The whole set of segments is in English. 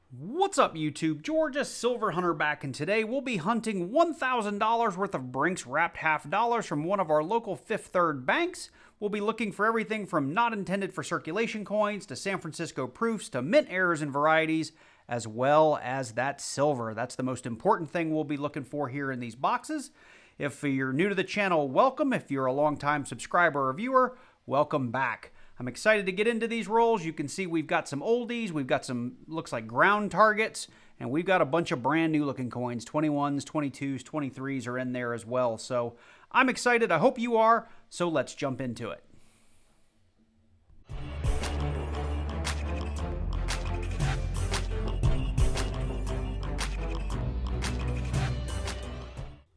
What's up YouTube? Georgia Silver Hunter back, and today we'll be hunting $1,000 worth of Brinks wrapped half dollars from one of our local Fifth Third banks. We'll be looking for everything from not intended for circulation coins to San Francisco proofs to mint errors and varieties, as well as that silver. That's the most important thing we'll be looking for here in these boxes. If you're new to the channel, welcome. If you're a longtime subscriber or viewer, welcome back. I'm excited to get into these rolls. You can see we've got some oldies, we've got some, looks like ground targets, and we've got a bunch of brand new looking coins. 21s, 22s, 23s are in there as well. So I'm excited. I hope you are. So let's jump into it.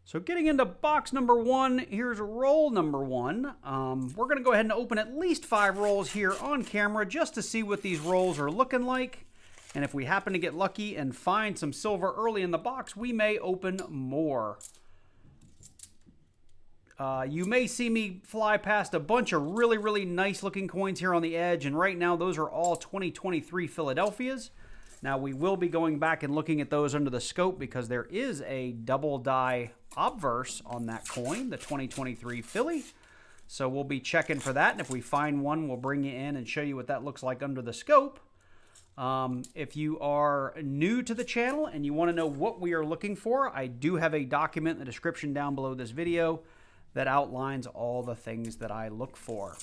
So getting into box number one, here's roll number one. We're going to go ahead and open at least 5 rolls here on camera just to see what these rolls are looking like. And if we happen to get lucky and find some silver early in the box, we may open more. You may see me fly past a bunch of really nice looking coins here on the edge. And right now, those are all 2023 Philadelphias. Now, we will be going back and looking at those under the scope because there is a double die obverse on that coin, the 2023 Philly. So we'll be checking for that. And if we find one, we'll bring you in and show you what that looks like under the scope. If you are new to the channel and you want to know what we are looking for, I do have a document in the description down below this video that outlines all the things that I look for.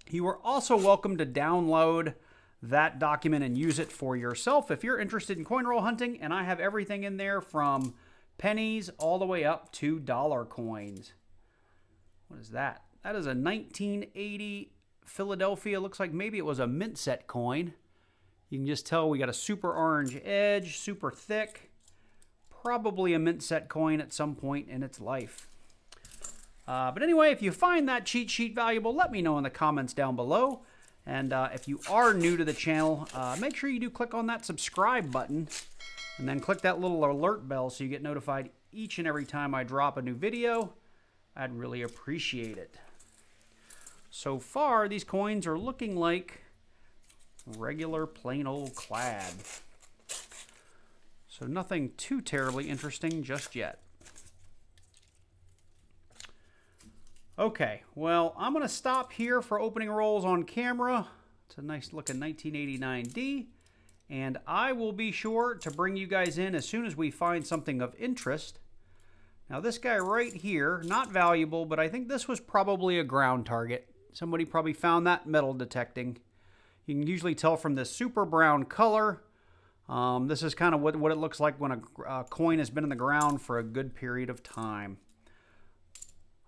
You are also welcome to download that document and use it for yourself if you're interested in coin roll hunting, and I have everything in there from pennies all the way up to dollar coins. What is that? That is a 1980 Philadelphia. Looks like maybe it was a mint set coin. You can just tell we got a super orange edge, super thick. Probably a mint set coin at some point in its life. But anyway, if you find that cheat sheet valuable, let me know in the comments down below. And if you are new to the channel, make sure you do click on that subscribe button and then click that little alert bell so you get notified each and every time I drop a new video. I'd really appreciate it. So far, these coins are looking like regular plain old clad. So nothing too terribly interesting just yet. Okay, well, I'm going to stop here for opening rolls on camera. It's a nice looking 1989D. And I will be sure to bring you guys in as soon as we find something of interest. Now, this guy right here, not valuable, but I think this was probably a ground target. Somebody probably found that metal detecting. You can usually tell from this super brown color. This is kind of what it looks like when a coin has been in the ground for a good period of time.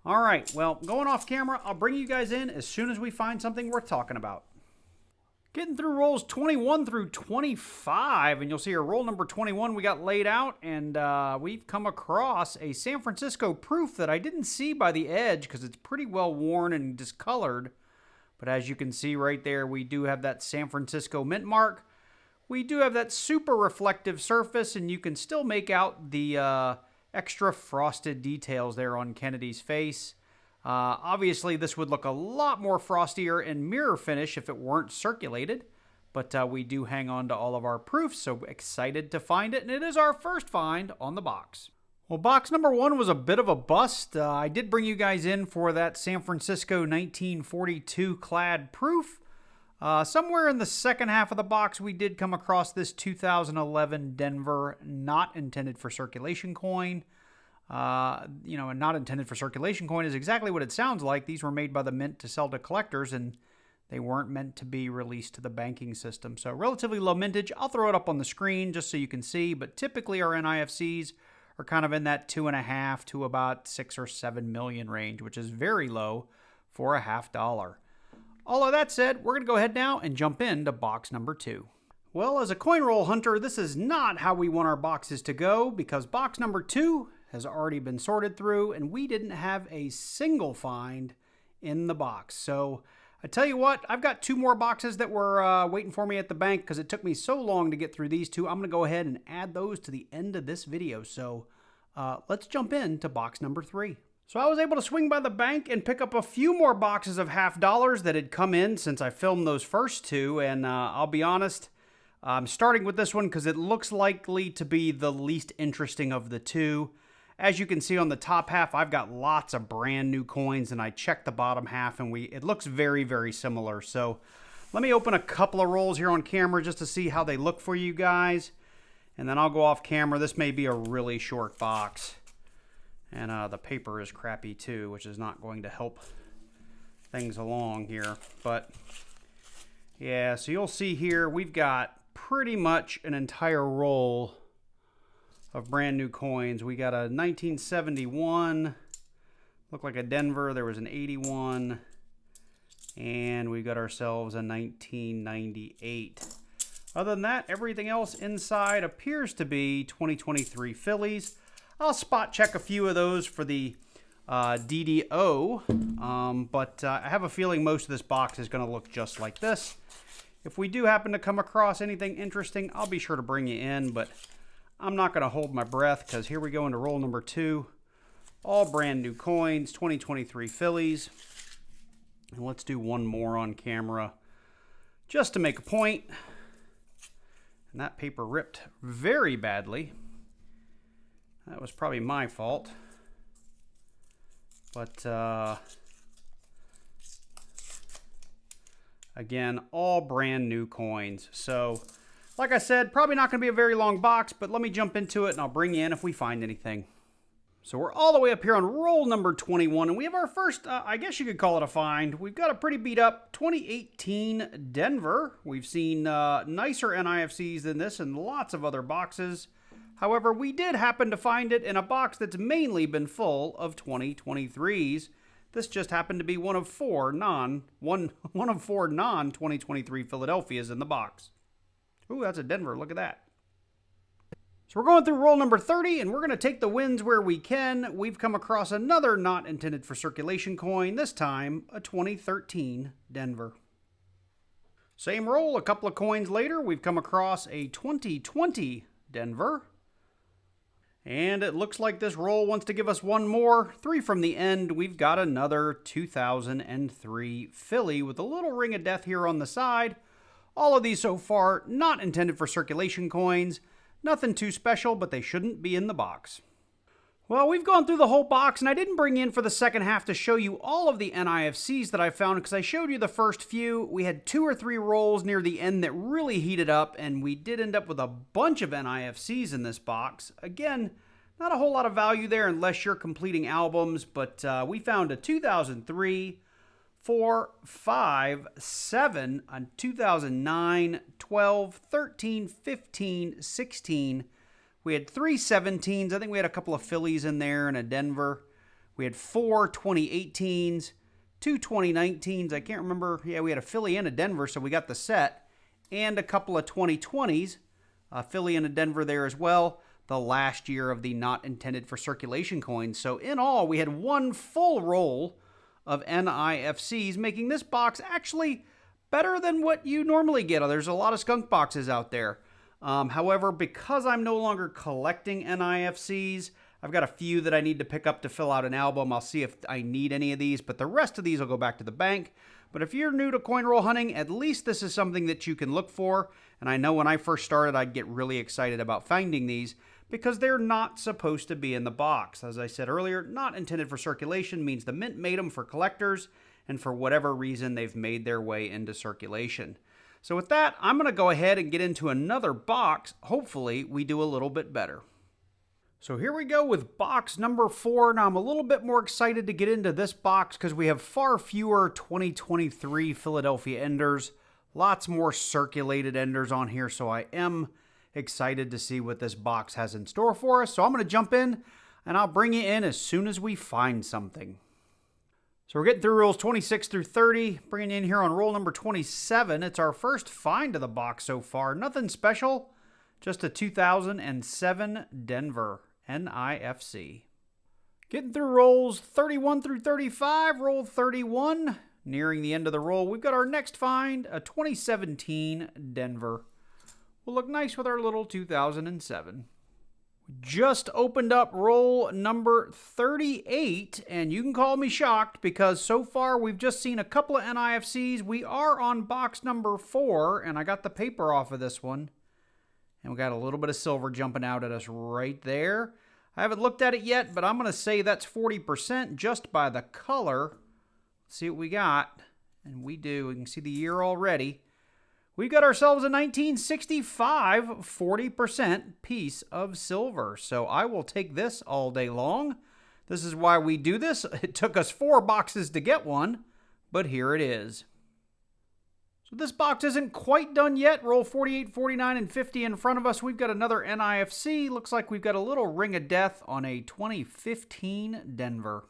All right, well, going off camera, I'll bring you guys in as soon as we find something worth talking about. Getting through rolls 21 through 25, and you'll see our roll number 21 we got laid out, and we've come across a San Francisco proof that I didn't see by the edge because it's pretty well worn and discolored. But as you can see right there, we do have that San Francisco mint mark. We do have that super reflective surface, and you can still make out the extra frosted details there on Kennedy's face. Obviously, this would look a lot more frostier and mirror finish if it weren't circulated, but we do hang on to all of our proofs, so excited to find it, and it is our first find on the box. Well, box number one was a bit of a bust. I did bring you guys in for that San Francisco 1942 clad proof. Somewhere in the second half of the box, we did come across this 2011 Denver not intended for circulation coin. A not intended for circulation coin is exactly what it sounds like. These were made by the mint to sell to collectors, and they weren't meant to be released to the banking system. So relatively low mintage. I'll throw it up on the screen just so you can see, but typically our NIFCs are kind of in that 2.5 to about 6 or 7 million range, which is very low for a half dollar. All of that said, we're going to go ahead now and jump into box number 2. Well, as a coin roll hunter, this is not how we want our boxes to go because box number 2 has already been sorted through and we didn't have a single find in the box. So I tell you what, I've got 2 more boxes that were waiting for me at the bank because it took me so long to get through these 2. I'm going to go ahead and add those to the end of this video. So let's jump into box number 3. So I was able to swing by the bank and pick up a few more boxes of half dollars that had come in since I filmed those first two. And I'll be honest, I'm starting with this one because it looks likely to be the least interesting of the two. As you can see on the top half, I've got lots of brand new coins, and I checked the bottom half, and it looks very, very similar. So let me open a couple of rolls here on camera just to see how they look for you guys, and then I'll go off camera. This may be a really short box, and the paper is crappy too, which is not going to help things along here. But yeah, so you'll see here we've got pretty much an entire roll of brand new coins. We got a 1971, looked like a Denver. There was an 81, and we got ourselves a 1998. Other than that, everything else inside appears to be 2023 Phillies. I'll spot check a few of those for the DDO, but I have a feeling most of this box is going to look just like this. If we do happen to come across anything interesting, I'll be sure to bring you in, but I'm not going to hold my breath because here we go into roll number 2. All brand new coins, 2023 Phillies. And let's do one more on camera just to make a point. And that paper ripped very badly. That was probably my fault. But again, all brand new coins. So like I said, probably not going to be a very long box, but let me jump into it and I'll bring you in if we find anything. So we're all the way up here on roll number 21, and we have our first, I guess you could call it a find. We've got a pretty beat up 2018 Denver. We've seen nicer NIFCs than this in lots of other boxes. However, we did happen to find it in a box that's mainly been full of 2023s. This just happened to be one of four non-2023 Philadelphias in the box. Ooh, that's a Denver. Look at that. So we're going through roll number 30, and we're going to take the wins where we can. We've come across another not intended for circulation coin, this time a 2013 Denver. Same roll, a couple of coins later, we've come across a 2020 Denver. And it looks like this roll wants to give us one more. 3 from the end, we've got another 2003 Philly with a little ring of death here on the side. All of these so far not intended for circulation coins. Nothing too special, but they shouldn't be in the box. Well, we've gone through the whole box, and I didn't bring you in for the second half to show you all of the NIFCs that I found because I showed you the first few. We had 2 or 3 rolls near the end that really heated up, and we did end up with a bunch of NIFCs in this box. Again, not a whole lot of value there unless you're completing albums, but we found a 2003, 4, 5, 7, a 2009, 12, 13, 15, 16. We had 3 17s. I think we had a couple of Phillies in there and a Denver. We had 4 2018s, 2 2019s. I can't remember. Yeah, we had a Philly and a Denver, so we got the set. And a couple of 2020s. A Philly and a Denver there as well. The last year of the not intended for circulation coins. So in all, we had 1 full roll of NIFCs, making this box actually better than what you normally get. There's a lot of skunk boxes out there. However, because I'm no longer collecting NIFCs, I've got a few that I need to pick up to fill out an album. I'll see if I need any of these, but the rest of these will go back to the bank. But if you're new to coin roll hunting, at least this is something that you can look for. And I know when I first started, I'd get really excited about finding these because they're not supposed to be in the box. As I said earlier, not intended for circulation means the mint made them for collectors, and for whatever reason, they've made their way into circulation. So with that, I'm going to go ahead and get into another box. Hopefully, we do a little bit better. So here we go with box number 4. Now, I'm a little bit more excited to get into this box because we have far fewer 2023 Philadelphia Enders. Lots more circulated Enders on here, so I am excited to see what this box has in store for us. So I'm going to jump in, and I'll bring you in as soon as we find something. So we're getting through rolls 26 through 30, bringing you in here on roll number 27. It's our first find of the box so far. Nothing special, just a 2007 Denver NIFC. Getting through rolls 31 through 35, roll 31. Nearing the end of the roll, we've got our next find, a 2017 Denver. Will look nice with our little 2007. Just opened up roll number 38, and you can call me shocked because so far we've just seen a couple of NIFCs. We are on box number 4, and I got the paper off of this one. And we got a little bit of silver jumping out at us right there. I haven't looked at it yet, but I'm going to say that's 40% just by the color. Let's see what we got. And we do. We can see the year already. We've got ourselves a 1965 40% piece of silver. So I will take this all day long. This is why we do this. It took us 4 boxes to get one, but here it is. So this box isn't quite done yet. Roll 48, 49, and 50 in front of us. We've got another NIFC. Looks like we've got a little ring of death on a 2015 Denver.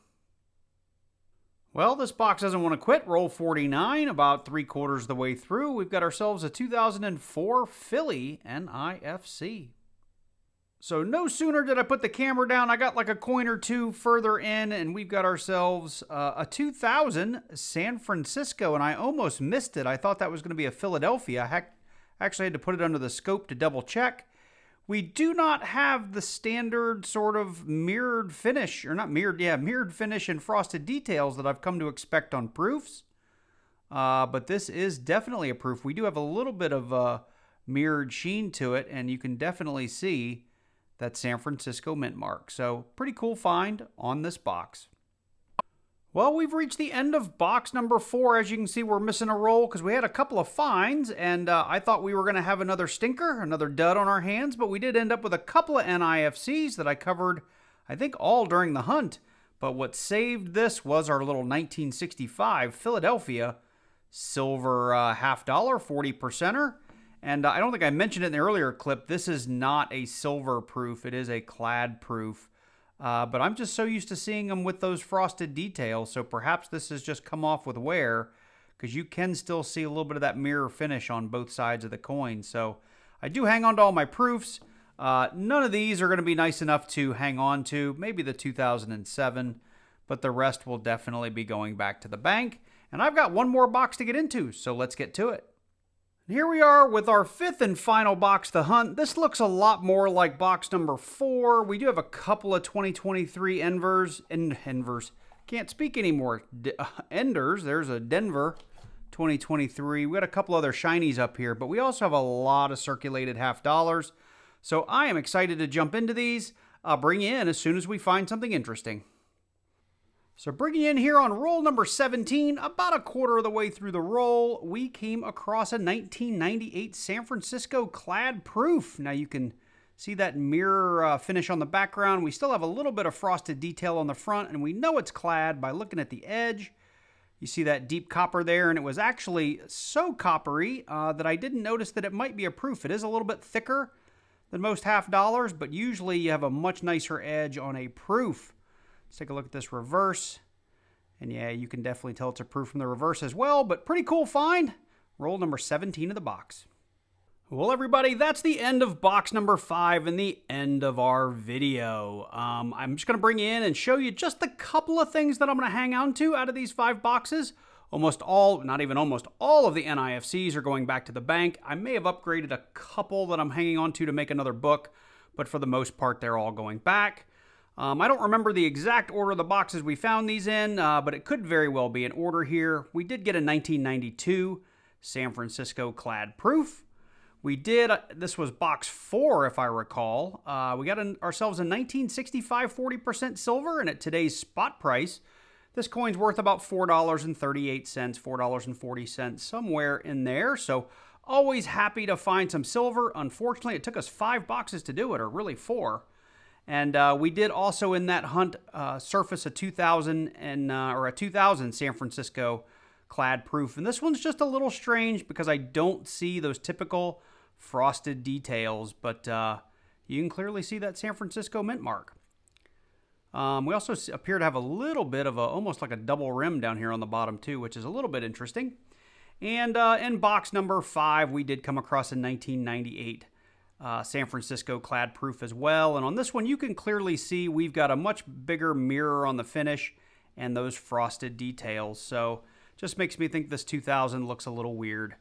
Well, this box doesn't want to quit. Roll 49, about 3/4 the way through. We've got ourselves a 2004 Philly NIFC. So no sooner did I put the camera down, I got like a coin or two further in, and we've got ourselves a 2000 San Francisco, and I almost missed it. I thought that was going to be a Philadelphia. I actually had to put it under the scope to double check. We do not have the standard sort of mirrored finish, or not mirrored, yeah, mirrored finish and frosted details that I've come to expect on proofs. But this is definitely a proof. We do have a little bit of a mirrored sheen to it, and you can definitely see that San Francisco mint mark. So pretty cool find on this box. Well, we've reached the end of box number 4. As you can see, we're missing a roll because we had a couple of finds, and I thought we were going to have another stinker, another dud on our hands, but we did end up with a couple of NIFCs that I covered, I think, all during the hunt. But what saved this was our little 1965 Philadelphia silver half dollar, 40%er. And I don't think I mentioned it in the earlier clip. This is not a silver proof. It is a clad proof. But I'm just so used to seeing them with those frosted details, so perhaps this has just come off with wear, because you can still see a little bit of that mirror finish on both sides of the coin. So I do hang on to all my proofs. None of these are going to be nice enough to hang on to, maybe the 2007, but the rest will definitely be going back to the bank. And I've got one more box to get into, so let's get to it. Here we are with our 5th and final box to hunt. This looks a lot more like box number 4. We do have a couple of 2023 Enders. Can't speak anymore. Enders. There's a Denver 2023. We got a couple other shinies up here, but we also have a lot of circulated half dollars. So I am excited to jump into these. I'll bring you in as soon as we find something interesting. So bringing in here on roll number 17, about 1/4 of the way through the roll, we came across a 1998 San Francisco clad proof. Now you can see that mirror finish on the background. We still have a little bit of frosted detail on the front, and we know it's clad by looking at the edge. You see that deep copper there, and it was actually so coppery that I didn't notice that it might be a proof. It is a little bit thicker than most half dollars, but usually you have a much nicer edge on a proof. Let's take a look at this reverse. And yeah, you can definitely tell it's a proof from the reverse as well, but pretty cool find. Roll number 17 of the box. Well, everybody, that's the end of box number 5 and the end of our video. I'm just going to bring you in and show you just a couple of things that I'm going to hang on to out of these 5 boxes. Almost all, not even almost all of the NIFCs are going back to the bank. I may have upgraded a couple that I'm hanging on to make another book, but for the most part, they're all going back. I don't remember the exact order of the boxes we found these in, but it could very well be in order here. We did get a 1992 San Francisco clad proof. We did, this was box 4 if I recall. We got ourselves a 1965 40% silver, and at today's spot price, this coin's worth about $4.38, $4.40, somewhere in there. So always happy to find some silver. Unfortunately, it took us 5 boxes to do it, or really 4. And we did also in that hunt surface a 2000 or a 2000 San Francisco clad proof. And this one's just a little strange because I don't see those typical frosted details, but you can clearly see that San Francisco mint mark. We also appear to have a little bit of almost like a double rim down here on the bottom too, which is a little bit interesting. And in box number 5, we did come across a 1998 San Francisco clad proof as well. And on this one, you can clearly see we've got a much bigger mirror on the finish and those frosted details. So just makes me think this 2000 looks a little weird.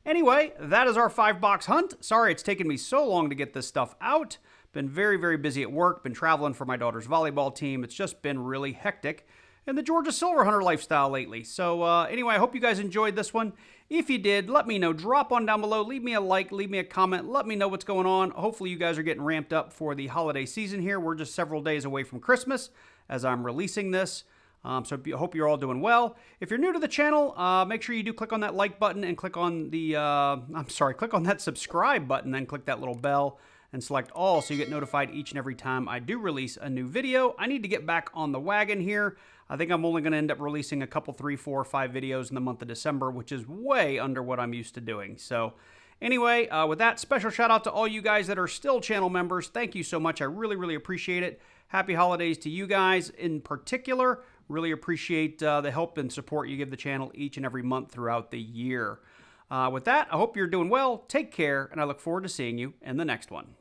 Anyway, that is our 5-box hunt. Sorry it's taken me so long to get this stuff out. Been very, very busy at work. Been traveling for my daughter's volleyball team. It's just been really hectic in the Georgia Silver Hunter lifestyle lately. So anyway, I hope you guys enjoyed this one. If you did, let me know. Drop on down below. Leave me a like. Leave me a comment. Let me know what's going on. Hopefully you guys are getting ramped up for the holiday season here. We're just several days away from Christmas as I'm releasing this. So I hope you're all doing well. If you're new to the channel, make sure you do click on that like button and click on the, click on that subscribe button, then click that little bell and select all so you get notified each and every time I do release a new video. I need to get back on the wagon here. I think I'm only going to end up releasing a couple, 3, 4, 5 videos in the month of December, which is way under what I'm used to doing. So anyway, with that, special shout out to all you guys that are still channel members. Thank you so much. I really, really appreciate it. Happy holidays to you guys in particular. Really appreciate the help and support you give the channel each and every month throughout the year. With that, I hope you're doing well. Take care, and I look forward to seeing you in the next one.